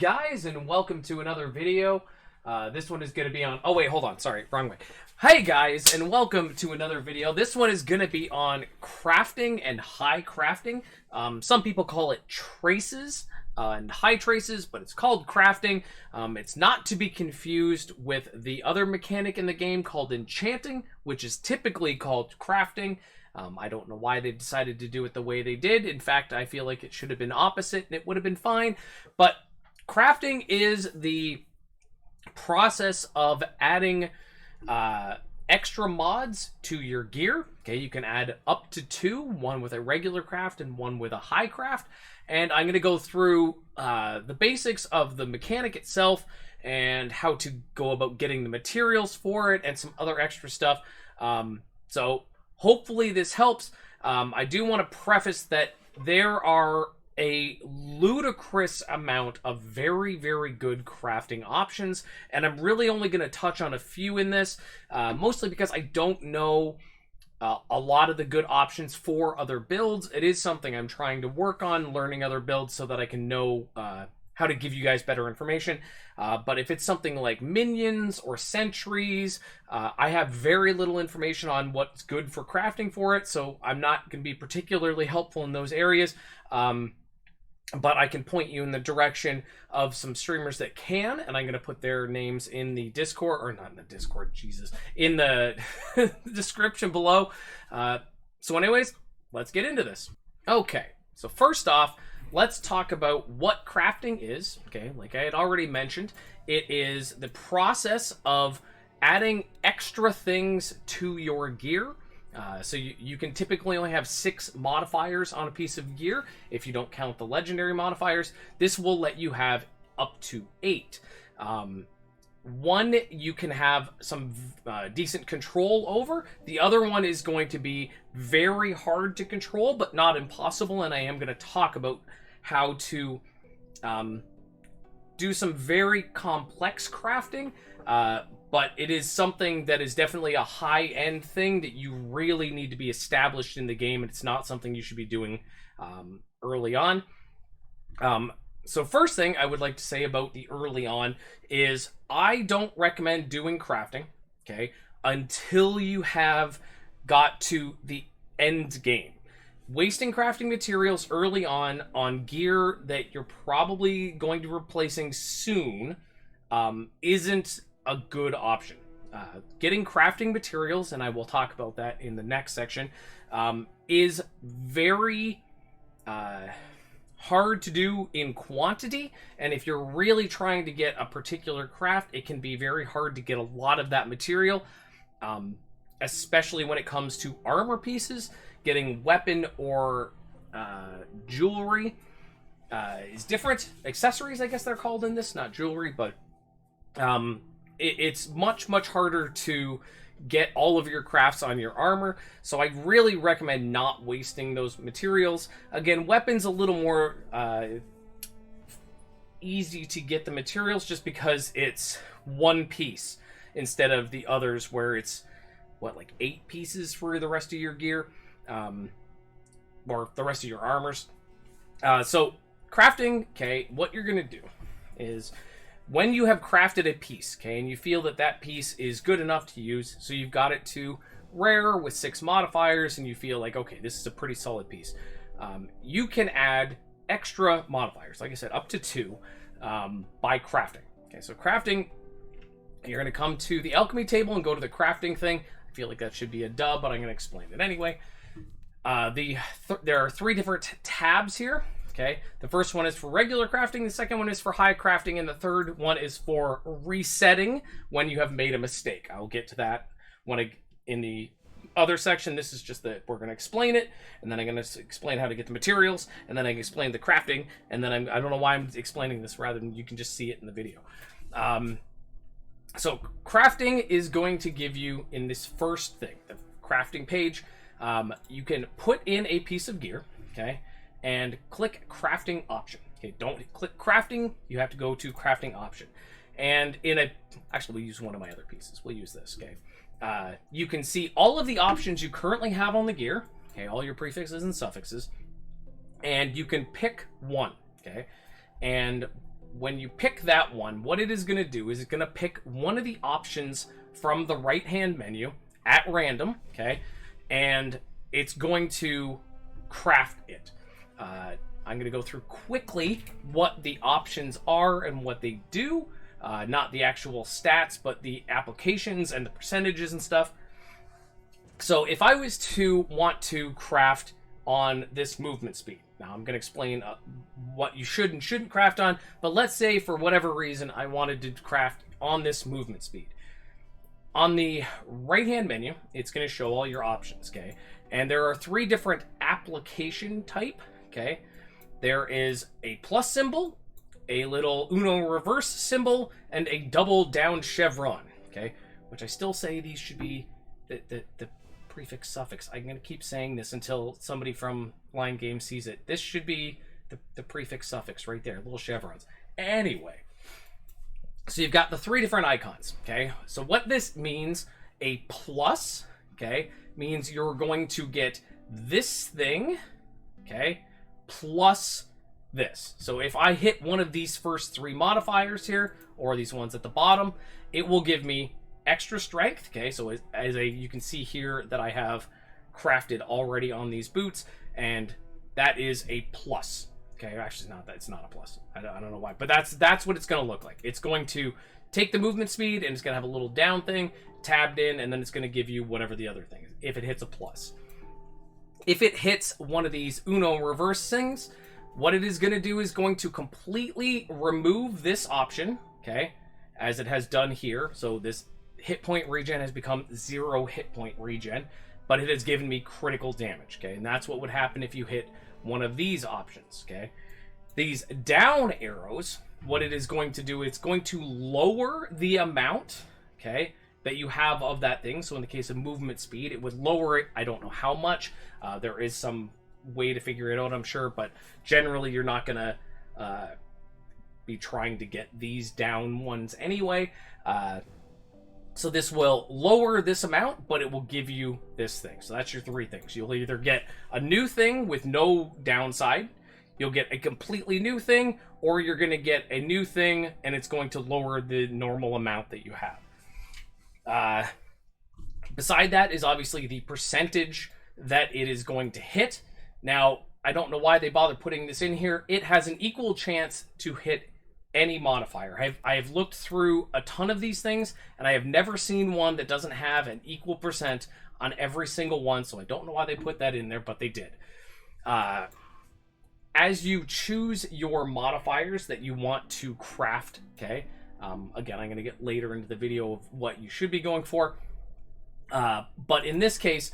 guys, and welcome to another video. This one is going to be on... Oh, wait, hold on. Sorry, wrong way. Hey, guys, and welcome to another video. This one is going to be on crafting and high crafting. Some people call it traces and high traces, but it's called crafting. It's not to be confused with the other mechanic in the game called enchanting, which is typically called crafting. I don't know why they decided to do it the way they did. In fact, I feel like it should have been opposite and it would have been fine. But crafting is the process of adding extra mods to your gear. Okay, you can add up to 2, one with a regular craft and one with a high craft. And I'm going to go through the basics of the mechanic itself and how to go about getting the materials for it and some other extra stuff. So hopefully this helps. I do want to preface that there are a ludicrous amount of very, very good crafting options, and I'm really only going to touch on a few in this, mostly because I don't know a lot of the good options for other builds. It is something I'm trying to work on, learning other builds so that I can know how to give you guys better information. But if it's something like minions or sentries, I have very little information on what's good for crafting for it, so I'm not going to be particularly helpful in those areas. But I can point you in the direction of some streamers that can, and I'm going to put their names in the Discord, or not in the Discord, Jesus, in the description below. So anyways, let's get into this. Okay, so first off, let's talk about what crafting is. Okay, like I had already mentioned, it is the process of adding extra things to your gear. So you can typically only have 6 modifiers on a piece of gear if you don't count the legendary modifiers. This will let you have up to 8. One you can have some decent control over. The other one is going to be very hard to control, but not impossible, and I am going to talk about how to do some very complex crafting. But it is something that is definitely a high-end thing that you really need to be established in the game, and it's not something you should be doing early on. So first thing I would like to say about the early on is I don't recommend doing crafting, okay, until you have got to the end game. Wasting crafting materials early on gear that you're probably going to be replacing soon isn't a good option. Getting crafting materials, and I will talk about that in the next section, is very hard to do in quantity, and if you're really trying to get a particular craft, it can be very hard to get a lot of that material, especially when it comes to armor pieces. Getting weapon or jewelry is different. Accessories, I guess they're called in this, not jewelry, but it's much harder to get all of your crafts on your armor, so I really recommend not wasting those materials. Again, weapons a little more easy to get the materials just because it's one piece instead of the others where it's, what, like 8 pieces for the rest of your gear, or the rest of your armors. So crafting, okay, what you're gonna do is, when you have crafted a piece, okay, and you feel that that piece is good enough to use, so you've got it to rare with 6 modifiers, and you feel like, okay, this is a pretty solid piece, you can add extra modifiers, like I said, up to 2, by crafting. Okay, so crafting, you're going to come to the alchemy table and go to the crafting thing. I feel like that should be a dub, but I'm going to explain it anyway. There are 3 different tabs here. Okay, the first one is for regular crafting, the second one is for high crafting, and the third one is for resetting when you have made a mistake. I'll get to that in the other section. This is just that we're going to explain it, and then I'm going to explain how to get the materials, and then I can explain the crafting, and then I don't know why I'm explaining this rather than you can just see it in the video. So crafting is going to give you, in this first thing, the crafting page, you can put in a piece of gear, okay, and click crafting option. Okay, don't click crafting, you have to go to crafting option. And actually we'll use one of my other pieces. We'll use this, okay. You can see all of the options you currently have on the gear, okay, all your prefixes and suffixes, and you can pick one, okay. And when you pick that one, what it is going to do is it's going to pick one of the options from the right-hand menu at random, okay? And it's going to craft it. I'm going to go through quickly what the options are and what they do. Not the actual stats, but the applications and the percentages and stuff. So if I was to want to craft on this movement speed, now I'm going to explain what you should and shouldn't craft on, but let's say for whatever reason I wanted to craft on this movement speed. On the right-hand menu, it's going to show all your options, okay? And there are 3 different application type, okay? There is a plus symbol, a little Uno reverse symbol, and a double down chevron, okay? Which I still say these should be the prefix suffix. I'm going to keep saying this until somebody from Line Game sees it. This should be the prefix suffix right there, little chevrons. Anyway, so you've got the 3 different icons, okay? So what this means, a plus, okay, means you're going to get this thing, okay, plus this. So if I hit one of these first 3 modifiers here, or these ones at the bottom, it will give me extra strength, okay? So you can see here that I have crafted already on these boots, and that is a plus. Okay, actually it's not a plus. I don't know why, but that's what it's going to look like. It's going to take the movement speed, and it's going to have a little down thing tabbed in, and then it's going to give you whatever the other thing is, if it hits a plus. If it hits one of these Uno reverse things, what it is going to do is going to completely remove this option, okay, as it has done here. So this hit point regen has become 0 hit point regen, but it has given me critical damage, okay? And that's what would happen if you hit one of these options, okay? These down arrows, what it is going to do, it's going to lower the amount, okay, that you have of that thing. So in the case of movement speed, it would lower it. I don't know how much. There is some way to figure it out, I'm sure, but generally you're not going to be trying to get these down ones anyway. So this will lower this amount, but it will give you this thing. So that's your 3 things. You'll either get a new thing with no downside, you'll get a completely new thing, or you're going to get a new thing and it's going to lower the normal amount that you have. Beside that is obviously the percentage that it is going to hit. Now, I don't know why they bother putting this in here. It has an equal chance to hit any modifier. I have looked through a ton of these things, and I have never seen one that doesn't have an equal percent on every single one, so I don't know why they put that in there, but they did. As you choose your modifiers that you want to craft, okay, again, I'm going to get later into the video of what you should be going for, but in this case,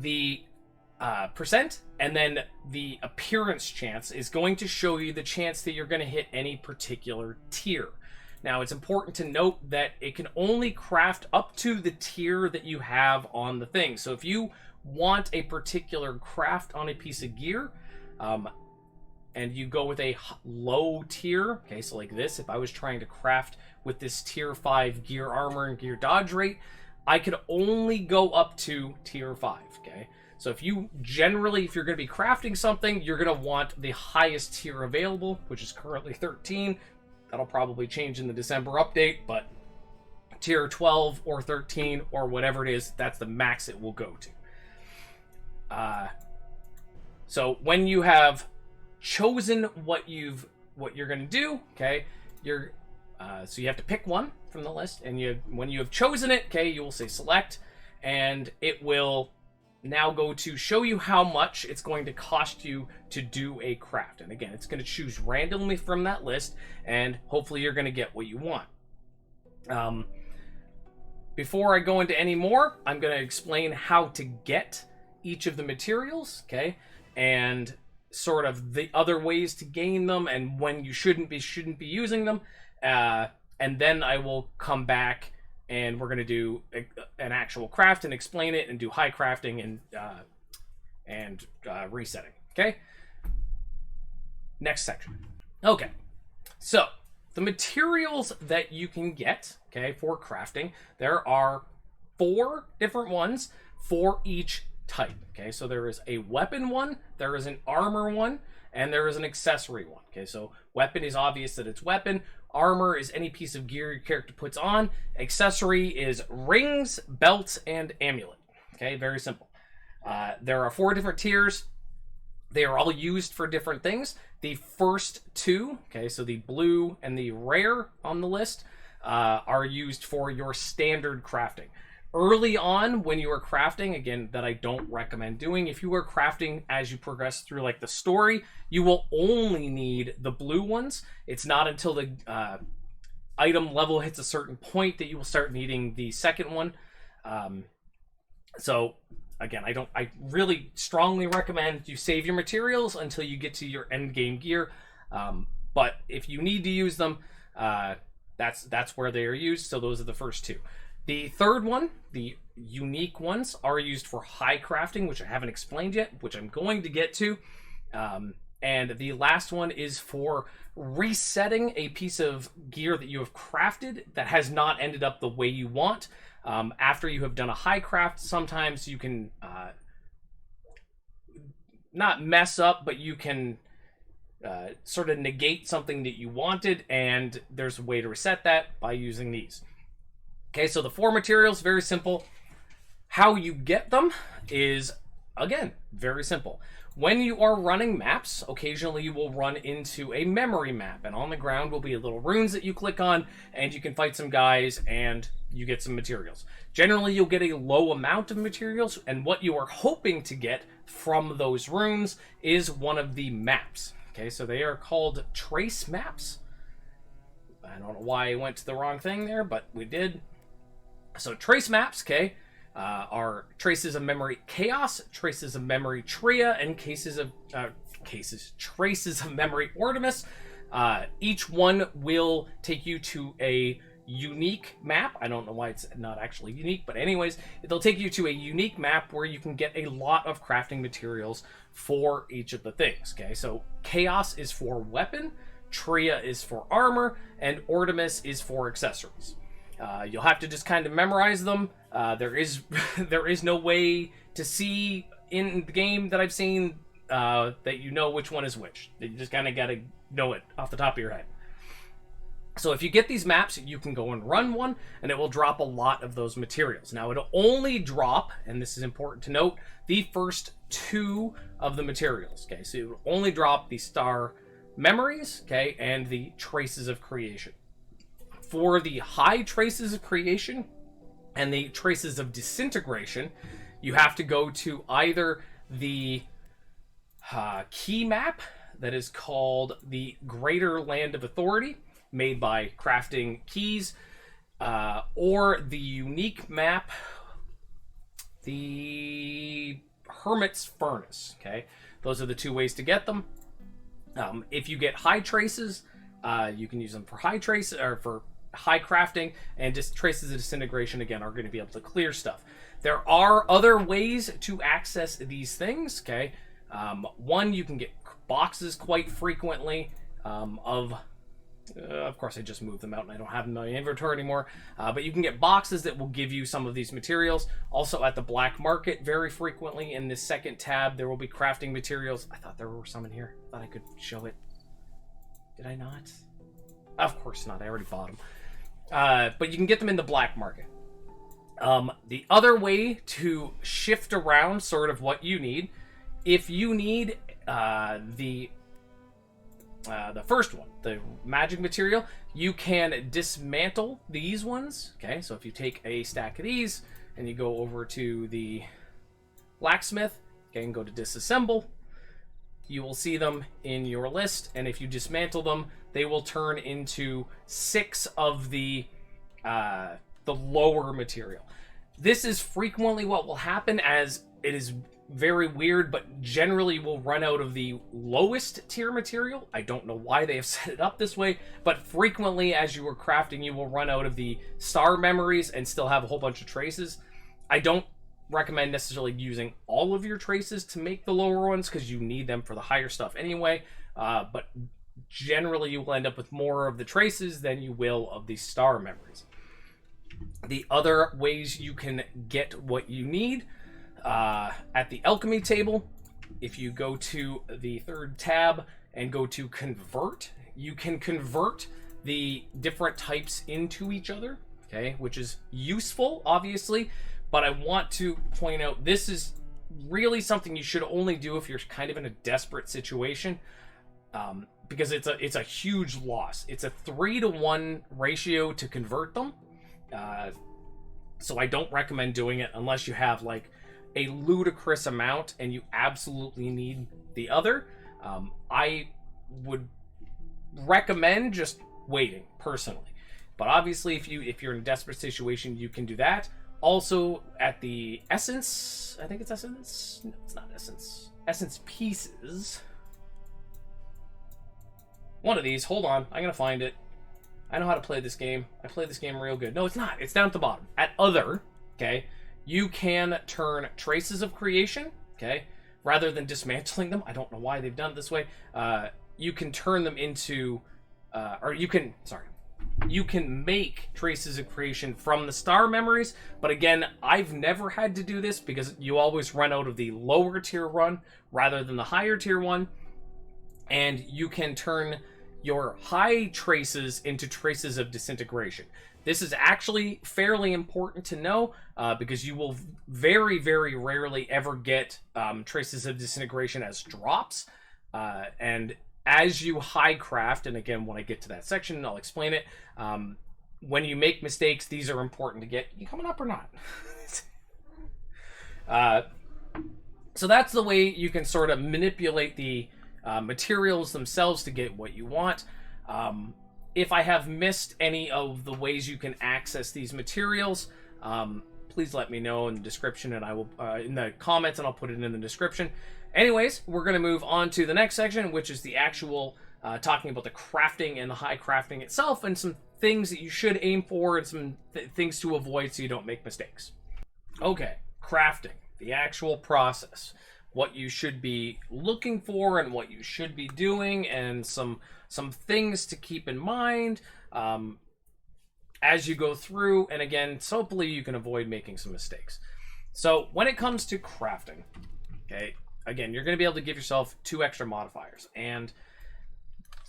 the percent and then the appearance chance is going to show you the chance that you're going to hit any particular tier. Now, it's important to note that it can only craft up to the tier that you have on the thing. So if you want a particular craft on a piece of gear, and you go with a low tier, okay, so like this, if I was trying to craft with this tier 5 gear armor and gear dodge rate, I could only go up to tier 5, okay? So if you're going to be crafting something, you're going to want the highest tier available, which is currently 13. That'll probably change in the December update, but tier 12 or 13 or whatever it is, that's the max it will go to. So when you have chosen what you're going to do, okay, so you have to pick one from the list, and when you have chosen it, okay, you will say select, and it will now go to show you how much it's going to cost you to do a craft. And again, it's going to choose randomly from that list, and hopefully you're going to get what you want. Before I go into any more, I'm going to explain how to get each of the materials, okay, and sort of the other ways to gain them and when you shouldn't be using them, and then I will come back and we're going to do an actual craft and explain it and do high crafting and resetting. Okay? Next section. Okay. So, the materials that you can get, okay, for crafting, there are 4 different ones for each type. Okay, so there is a weapon one, there is an armor one, and there is an accessory one. Okay, so weapon is obvious that it's weapon. Armor is any piece of gear your character puts on. Accessory is rings, belts, and amulet. Okay, very simple. There are 4 different tiers. They are all used for different things. The first 2, okay, so the blue and the rare on the list, are used for your standard crafting. Early on, when you are crafting, again, that I don't recommend doing, if you are crafting as you progress through like the story, you will only need the blue ones. It's not until the item level hits a certain point that you will start needing the second one. So again, I really strongly recommend you save your materials until you get to your end game gear. But if you need to use them, that's where they are used. So those are the first 2. The third one, the unique ones, are used for high crafting, which I haven't explained yet, which I'm going to get to. And the last one is for resetting a piece of gear that you have crafted that has not ended up the way you want. After you have done a high craft, sometimes you can not mess up, but you can sort of negate something that you wanted, and there's a way to reset that by using these. Okay, so the 4 materials, very simple. How you get them is, again, very simple. When you are running maps, occasionally you will run into a memory map, and on the ground will be little runes that you click on, and you can fight some guys, and you get some materials. Generally, you'll get a low amount of materials, and what you are hoping to get from those runes is one of the maps. Okay, so they are called trace maps. I don't know why I went to the wrong thing there, but we did. So trace maps, okay, are traces of memory chaos, traces of memory tria, and traces of memory ordimus. Each one will take you to a unique map. I don't know why it's not actually unique, but anyways, they'll take you to a unique map where you can get a lot of crafting materials for each of the things. Okay, so chaos is for weapon, tria is for armor, and ordimus is for accessories. You'll have to just kind of memorize them. There is no way to see in the game that I've seen that you know which one is which. You just kind of got to know it off the top of your head. So if you get these maps, you can go and run one, and it will drop a lot of those materials. Now, it'll only drop, and this is important to note, the first 2 of the materials. Okay, so it will only drop the star memories, okay, and the traces of creation. For the high traces of creation and the traces of disintegration, you have to go to either the key map that is called the Greater Land of Authority, made by crafting keys, or the unique map, the Hermit's Furnace. Okay, those are the 2 ways to get them. If you get high traces, you can use them for high trace or for high crafting, and just traces of disintegration again are going to be able to clear stuff. There are other ways to access these things. Okay, one, you can get boxes quite frequently of course I just moved them out and I don't have them in my inventory anymore, but you can get boxes that will give you some of these materials. Also at the black market, very frequently in this second tab, there will be crafting materials. I thought there were some in here. I thought I could show it. Did I not? Of course not, I already bought them. But you can get them in the black market. The other way to shift around sort of what you need, if you need the first one, the magic material, you can dismantle these ones. Okay, so if you take a stack of these and you go over to the blacksmith, okay, and go to disassemble, you will see them in your list, and if you dismantle them, they will turn into 6 of the lower material. This is frequently what will happen, as it is very weird, but generally will run out of the lowest tier material. I don't know why they have set it up this way, but frequently as you are crafting, you will run out of the star memories and still have a whole bunch of traces. I don't recommend necessarily using all of your traces to make the lower ones, because you need them for the higher stuff anyway, but generally you will end up with more of the traces than you will of the star memories. The other ways you can get what you need at the alchemy table, if you go to the third tab and go to convert, you can convert the different types into each other, okay, which is useful, obviously, but I want to point out this is really something you should only do if you're kind of in a desperate situation, because it's a huge loss. It's a 3-to-1 ratio to convert them, so I don't recommend doing it unless you have like a ludicrous amount and you absolutely need the other. I would recommend just waiting personally, but obviously if you're in a desperate situation, you can do that. Also at the essence, I think it's essence, no, it's not essence pieces, one of these, hold on, I'm gonna find it. I know how to play this game. I play this game real good. No, it's not, it's down at the bottom at other. Okay, you can turn traces of creation, okay, rather than dismantling them. I don't know why they've done it this way. You can turn them into, you can make traces of creation from the star memories, but again, I've never had to do this because you always run out of the lower tier one rather than the higher tier one, and you can turn your high traces into traces of disintegration. This is actually fairly important to know because you will very, very rarely ever get traces of disintegration as drops, and as you high craft, and again, when I get to that section, I'll explain it. When you make mistakes, these are important to get. You coming up or not? So that's the way you can sort of manipulate the materials themselves to get what you want. If I have missed any of the ways you can access these materials, please let me know in the description, and I will in the comments, and I'll put it in the description. Anyways, we're going to move on to the next section, which is the actual talking about the crafting and the high crafting itself, and some things that you should aim for, and some things to avoid so you don't make mistakes. Okay, crafting, the actual process, what you should be looking for and what you should be doing, and some things to keep in mind as you go through, and again, so hopefully you can avoid making some mistakes. So when it comes to crafting, okay, again, you're going to be able to give yourself 2 extra modifiers, and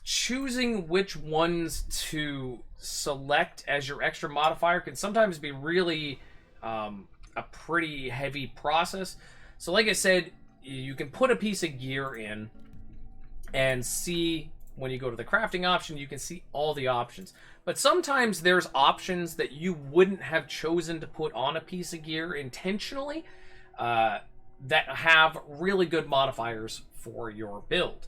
choosing which ones to select as your extra modifier can sometimes be really a pretty heavy process. So like I said, you can put a piece of gear in and see, when you go to the crafting option, you can see all the options. But sometimes there's options that you wouldn't have chosen to put on a piece of gear intentionally that have really good modifiers for your build.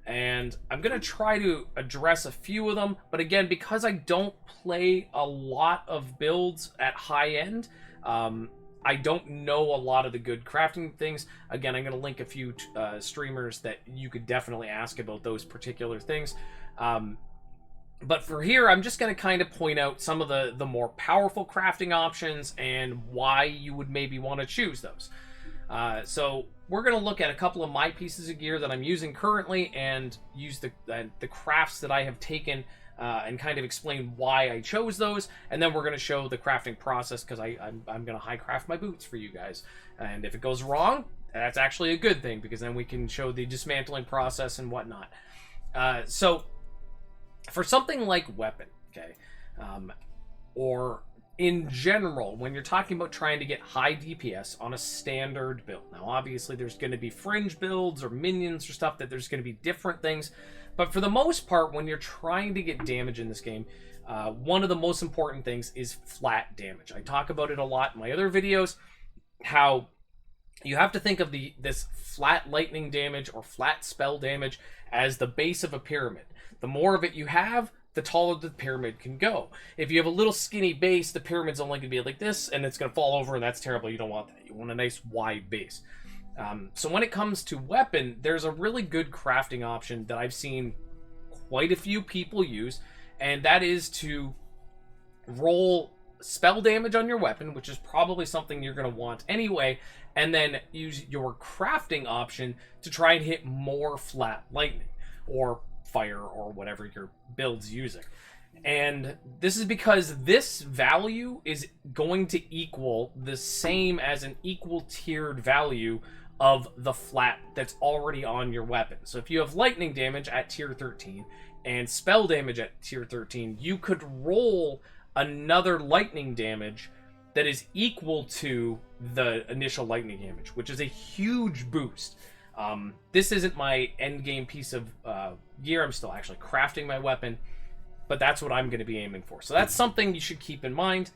And I'm going to try to address a few of them, but again, because I don't play a lot of builds at high end, I don't know a lot of the good crafting things. Again, I'm going to link a few streamers that you could definitely ask about those particular things. But for here, I'm just going to kind of point out some of the more powerful crafting options and why you would maybe want to choose those. So we're going to look at a couple of my pieces of gear that I'm using currently and use the crafts that I have taken and kind of explain why I chose those, and then we're going to show the crafting process, because I'm going to high craft my boots for you guys. And if it goes wrong, that's actually a good thing, because then we can show the dismantling process and whatnot. So for something like weapon, okay, or in general, when you're talking about trying to get high DPS on a standard build, now obviously there's going to be fringe builds or minions or stuff that there's going to be different things, but for the most part, when you're trying to get damage in this game, one of the most important things is flat damage. I talk about it a lot in my other videos, how you have to think of this flat lightning damage or flat spell damage as the base of a pyramid. The more of it you have, the taller the pyramid can go. If you have a little skinny base, the pyramid's only going to be like this, and it's going to fall over, and that's terrible. You don't want that. You want a nice wide base. So when it comes to weapon, there's a really good crafting option that I've seen quite a few people use, and that is to roll spell damage on your weapon, which is probably something you're going to want anyway, and then use your crafting option to try and hit more flat lightning, or fire, or whatever your build's using. And this is because this value is going to equal the same as an equal tiered value of the flat that's already on your weapon. So if you have lightning damage at tier 13 and spell damage at tier 13, you could roll another lightning damage that is equal to the initial lightning damage, which is a huge boost. This isn't my end game piece of gear. I'm still actually crafting my weapon, but that's what I'm going to be aiming for. So that's something you should keep in mind,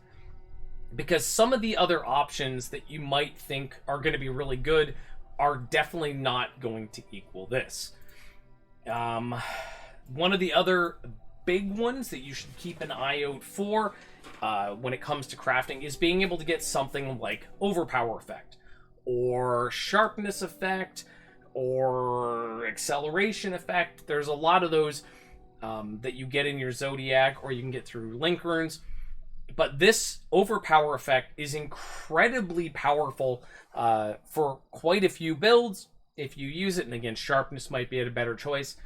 because some of the other options that you might think are going to be really good are definitely not going to equal this. One of the other big ones that you should keep an eye out for when it comes to crafting is being able to get something like overpower effect or sharpness effect or acceleration effect. There's a lot of those that you get in your zodiac, or you can get through link runes. But this overpower effect is incredibly powerful for quite a few builds if you use it. And again, sharpness might be a better choice.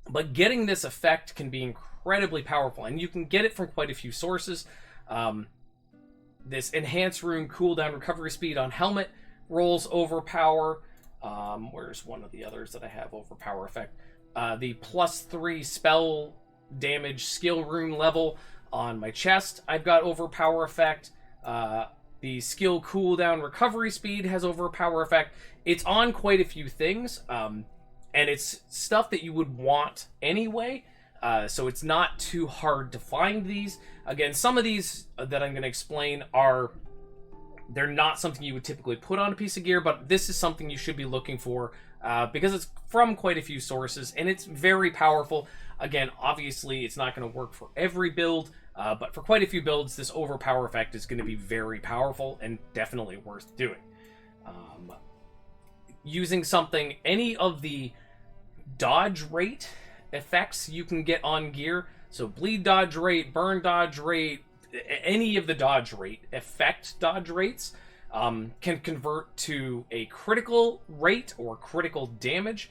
But getting this effect can be incredibly powerful, and you can get it from quite a few sources. This enhanced rune cooldown recovery speed on helmet rolls overpower. Where's one of the others that I have overpower effect? The +3 spell damage skill rune level on my chest, I've got overpower effect. The skill cooldown recovery speed has overpower effect. It's on quite a few things, and it's stuff that you would want anyway, so it's not too hard to find these. Again, some of these that I'm going to explain they're not something you would typically put on a piece of gear, but this is something you should be looking for because it's from quite a few sources, and it's very powerful. Again, obviously, it's not going to work for every build, but for quite a few builds, this overpower effect is going to be very powerful and definitely worth doing. Using something, any of the dodge rate effects you can get on gear, so bleed dodge rate, burn dodge rate, any of the dodge rate effect dodge rates can convert to a critical rate or critical damage,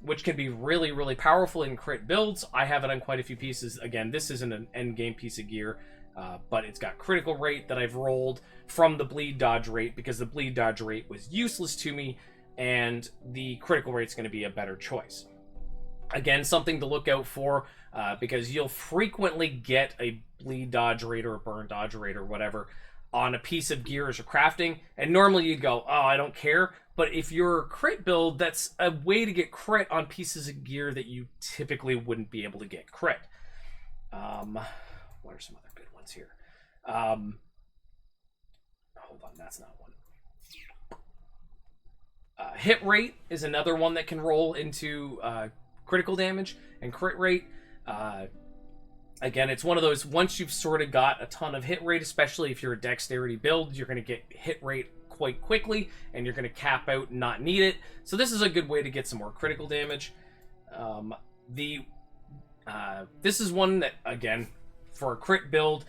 which can be really, really powerful in crit builds. I have it on quite a few pieces. Again, this isn't an end game piece of gear, but it's got critical rate that I've rolled from the bleed dodge rate, because the bleed dodge rate was useless to me, and the critical rate is going to be a better choice. Again, something to look out for, because you'll frequently get a bleed dodge rate or a burn dodge rate or whatever on a piece of gear as you're crafting, and normally you'd go, oh, I don't care. But if you're a crit build, that's a way to get crit on pieces of gear that you typically wouldn't be able to get crit. What are some other good ones here? Hold on, that's not one. Hit rate is another one that can roll into critical damage and crit rate. Again, it's one of those, once you've sort of got a ton of hit rate, especially if you're a dexterity build, you're going to get hit rate quite quickly, and you're going to cap out and not need it. So this is a good way to get some more critical damage. This is one that, again, for a crit build,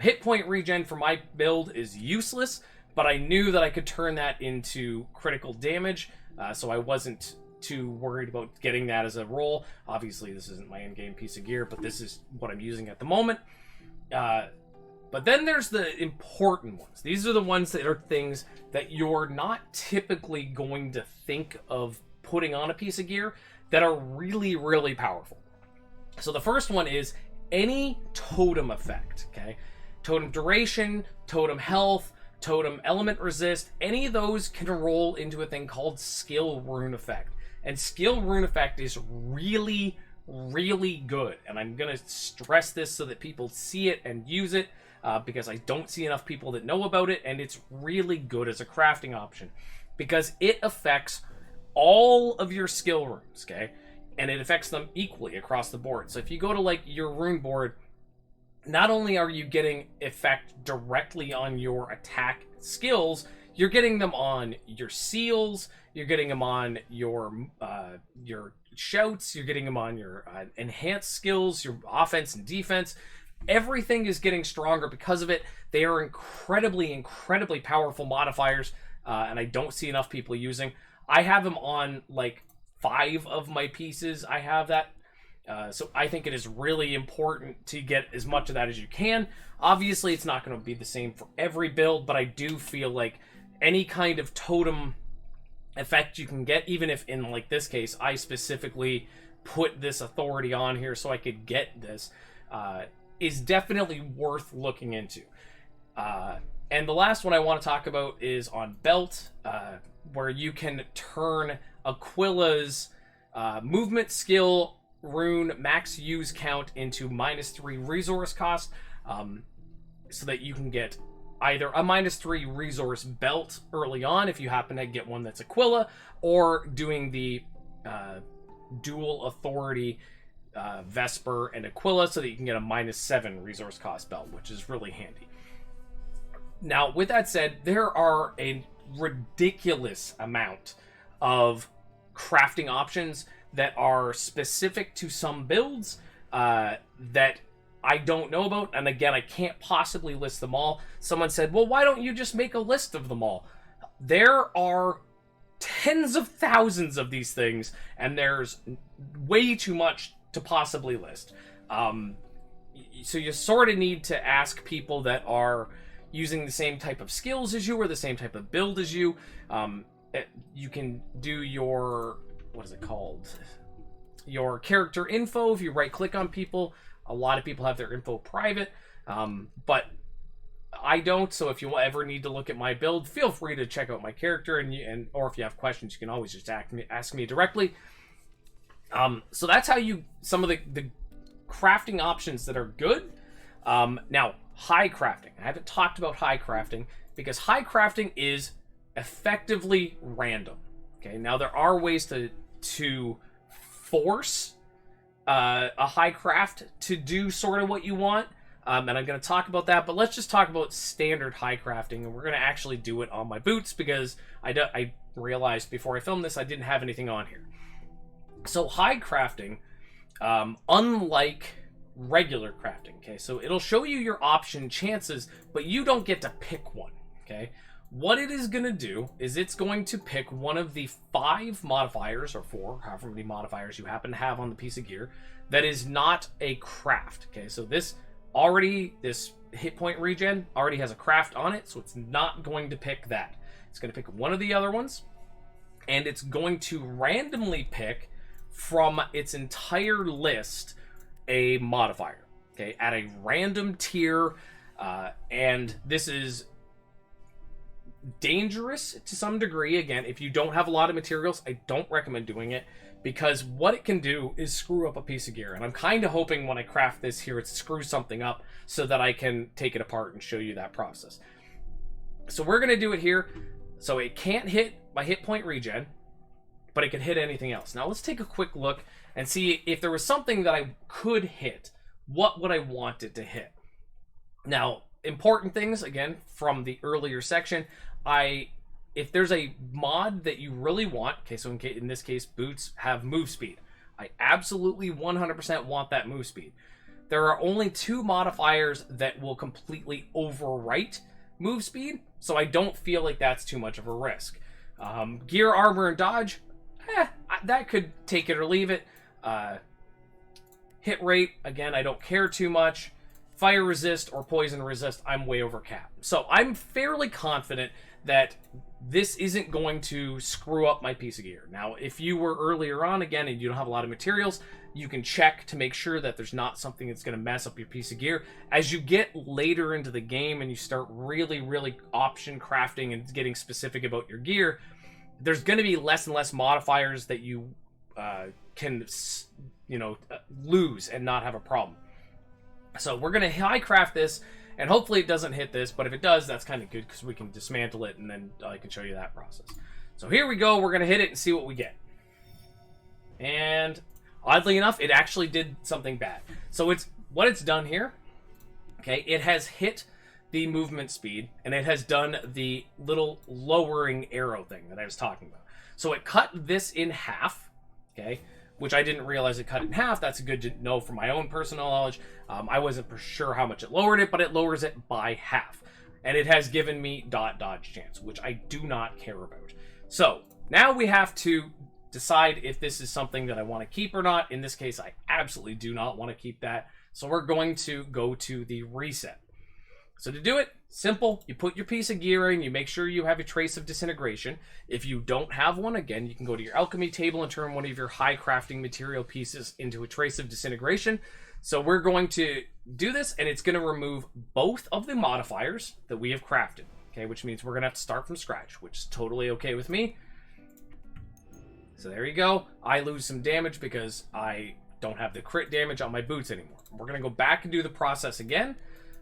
hit point regen for my build is useless, but I knew that I could turn that into critical damage, so I wasn't too worried about getting that as a roll. Obviously, this isn't my end game piece of gear, but this is what I'm using at the moment. But then there's the important ones. These are the ones that are things that you're not typically going to think of putting on a piece of gear that are really, really powerful. So the first one is any totem effect, okay? Totem duration, totem health, totem element resist, any of those can roll into a thing called skill rune effect. And skill rune effect is really, really good. And I'm going to stress this so that people see it and use it, because I don't see enough people that know about it, and it's really good as a crafting option because it affects all of your skill runes, okay? And it affects them equally across the board. So if you go to like your rune board, not only are you getting effect directly on your attack skills, you're getting them on your seals, you're getting them on your shouts, you're getting them on your enhanced skills, your offense and defense. Everything is getting stronger because of it. They are incredibly, incredibly powerful modifiers, and I don't see enough people using. I have them on like 5 of my pieces. I have that. So I think it is really important to get as much of that as you can. Obviously, it's not going to be the same for every build, but I do feel like any kind of totem effect you can get, even if in like this case I specifically put this authority on here so I could get this, is definitely worth looking into. And the last one I want to talk about is on belt, where you can turn Aquila's movement skill rune max use count into -3 resource cost, so that you can get either a -3 resource belt early on if you happen to get one that's Aquila, or doing the dual authority Vesper and Aquila so that you can get a -7 resource cost belt, which is really handy. Now, with that said, there are a ridiculous amount of crafting options that are specific to some builds that I don't know about, and again, I can't possibly list them all. Someone said, well, why don't you just make a list of them all? There are tens of thousands of these things, and there's way too much to possibly list. So you sort of need to ask people that are using the same type of skills as you or the same type of build as you. You can do your, what is it called? Your character info if you right click on people. A lot of people have their info private, but I don't. So if you ever need to look at my build, feel free to check out my character, or if you have questions, you can always just ask me directly. So that's how some of the crafting options that are good. Now, high crafting. I haven't talked about high crafting because high crafting is effectively random. Okay, now there are ways to force a high craft to do sort of what you want, and I'm going to talk about that, but let's just talk about standard high crafting, and we're going to actually do it on my boots because I realized before I filmed this I didn't have anything on here. So high crafting, unlike regular crafting, okay, so it'll show you your option chances, but you don't get to pick one, okay? What it is going to do is it's going to pick one of the 5 modifiers, or 4, however many modifiers you happen to have on the piece of gear, that is not a craft, okay? So this hit point regen already has a craft on it, so it's not going to pick that. It's going to pick one of the other ones, and it's going to randomly pick from its entire list a modifier, okay, at a random tier, and this is dangerous to some degree. Again, if you don't have a lot of materials, I don't recommend doing it, because what it can do is screw up a piece of gear, and I'm kind of hoping when I craft this here it screws something up so that I can take it apart and show you that process. So we're going to do it here. So it can't hit my hit point regen, but it can hit anything else. Now let's take a quick look and see if there was something that I could hit, what would I want it to hit. Now, important things, again, from the earlier section, if there's a mod that you really want, okay, so in this case, boots have move speed. I absolutely 100% want that move speed. There are only 2 modifiers that will completely overwrite move speed, so I don't feel like that's too much of a risk. Gear, armor, and dodge, that could take it or leave it. Hit rate, again, I don't care too much. Fire resist or poison resist, I'm way over cap. So I'm fairly confident that this isn't going to screw up my piece of gear. Now, if you were earlier on, again, and you don't have a lot of materials, you can check to make sure that there's not something that's going to mess up your piece of gear. As you get later into the game and you start really, really option crafting and getting specific about your gear, there's going to be less and less modifiers that you can, lose and not have a problem. So we're going to high craft this, and hopefully it doesn't hit this, but if it does, that's kind of good because we can dismantle it, and then I can show you that process. So here we go. We're going to hit it and see what we get. And oddly enough, it actually did something bad. So what it's done here, okay, it has hit the movement speed, and it has done the little lowering arrow thing that I was talking about. So it cut this in half, okay, which I didn't realize it cut it in half. That's good to know for my own personal knowledge. I wasn't for sure how much it lowered it, but it lowers it by half. And it has given me dodge chance, which I do not care about. So now we have to decide if this is something that I want to keep or not. In this case, I absolutely do not want to keep that. So we're going to go to the reset. So to do it, Simple. You put your piece of gear in, you make sure you have a trace of disintegration. If you don't have one, again, you can go to your alchemy table and turn one of your high crafting material pieces into a trace of disintegration. So we're going to do this, and it's going to remove both of the modifiers that we have crafted. Okay, which means we're going to have to start from scratch, which is totally okay with me. So there you go. I lose some damage because I don't have the crit damage on my boots anymore. We're going to go back and do the process again.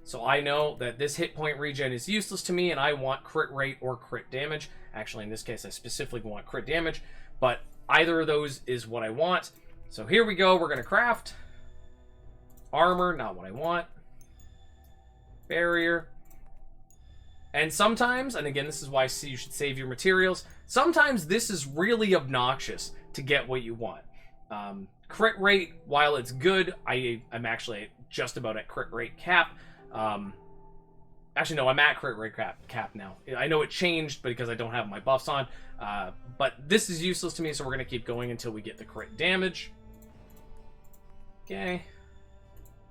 So I know that this hit point regen is useless to me, and I want crit rate or crit damage. Actually, in this case, I specifically want crit damage, but either of those is what I want. So here we go. We're going to craft. Armor, not what I want. Barrier. And sometimes, and again, this is why you should save your materials, sometimes this is really obnoxious to get what you want. Crit rate, while it's good, I'm actually just about at crit rate cap. Actually, no, I'm at crit rate cap now. I know it changed because I don't have my buffs on, but this is useless to me, so we're going to keep going until we get the crit damage. Okay.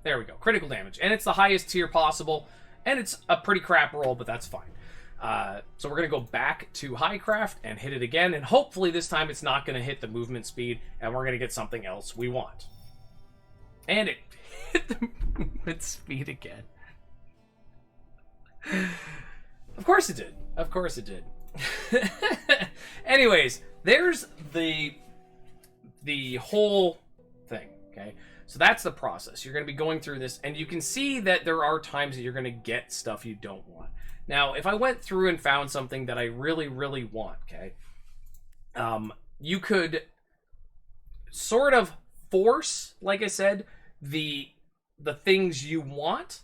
There we go. Critical damage. And it's the highest tier possible. And it's a pretty crap roll, but that's fine. So we're going to go back to high craft and hit it again. And hopefully this time it's not going to hit the movement speed. And we're going to get something else we want. And it hit the movement speed again. Of course it did. Of course it did. Anyways, there's the whole thing, okay? So that's the process. You're going to be going through this, and you can see that there are times that you're going to get stuff you don't want. Now, if I went through and found something that I really, really want, okay, you could sort of force, like I said, the things you want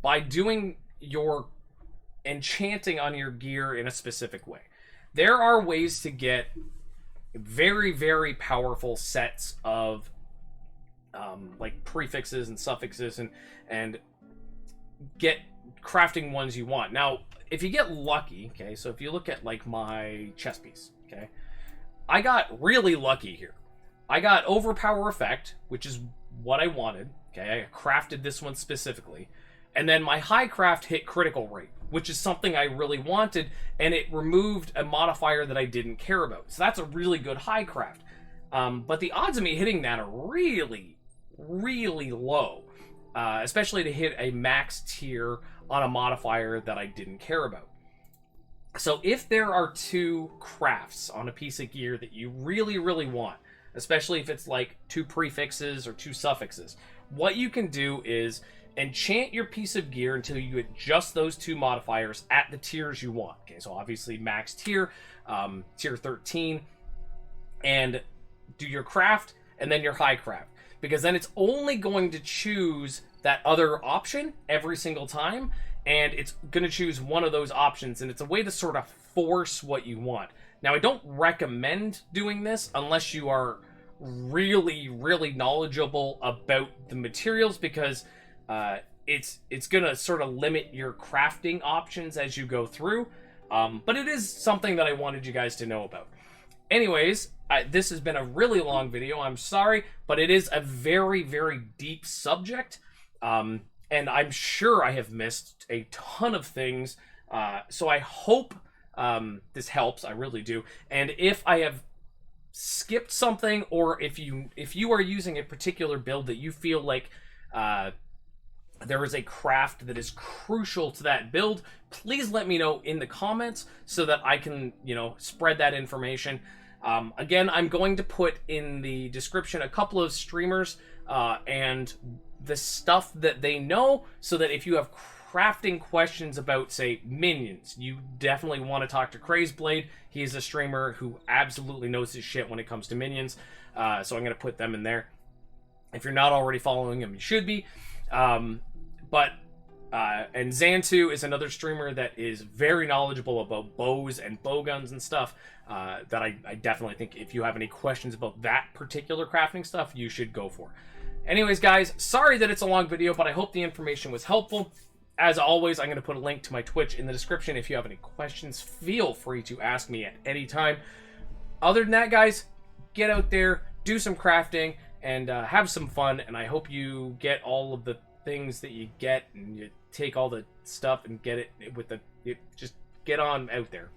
by doing your enchanting on your gear in a specific way. There are ways to get very, very powerful sets of like prefixes and suffixes and get crafting ones you want. Now, if you get lucky, okay, so if you look at like my chest piece, okay, I got really lucky here. I got overpower effect, which is what I wanted, okay, I crafted this one specifically, and then my high craft hit critical rate, which is something I really wanted, and it removed a modifier that I didn't care about. So that's a really good high craft. But the odds of me hitting that are really, really low, especially to hit a max tier on a modifier that I didn't care about. So if there are two crafts on a piece of gear that you really, really want, especially if it's like two prefixes or two suffixes, what you can do is enchant your piece of gear until you get just those two modifiers at the tiers you want. Okay, so obviously max tier, tier 13, and do your craft and then your high craft, because then it's only going to choose that other option every single time, and it's going to choose one of those options, and it's a way to sort of force what you want. Now, I don't recommend doing this unless you are really, really knowledgeable about the materials, because it's going to sort of limit your crafting options as you go through. But it is something that I wanted you guys to know about. Anyways, this has been a really long video. I'm sorry, but it is a very, very deep subject. And I'm sure I have missed a ton of things. So I hope this helps. I really do. And if I have skipped something, or if you are using a particular build that you feel like there is a craft that is crucial to that build, please let me know in the comments so that I can, spread that information. Again, I'm going to put in the description a couple of streamers and the stuff that they know, so that if you have crafting questions about, say, minions, you definitely want to talk to Crazeblade. He's a streamer who absolutely knows his shit when it comes to minions. So I'm going to put them in there. If you're not already following him, you should be. And Xanttu is another streamer that is very knowledgeable about bows and bow guns and stuff, that I definitely think if you have any questions about that particular crafting stuff, you should go for. Anyways, guys, sorry that it's a long video, but I hope the information was helpful. As always, I'm going to put a link to my Twitch in the description. If you have any questions, feel free to ask me at any time. Other than that, guys, get out there, do some crafting, and have some fun, and I hope you get all of the things that you get, and you take all the stuff and get it with the... just get on out there.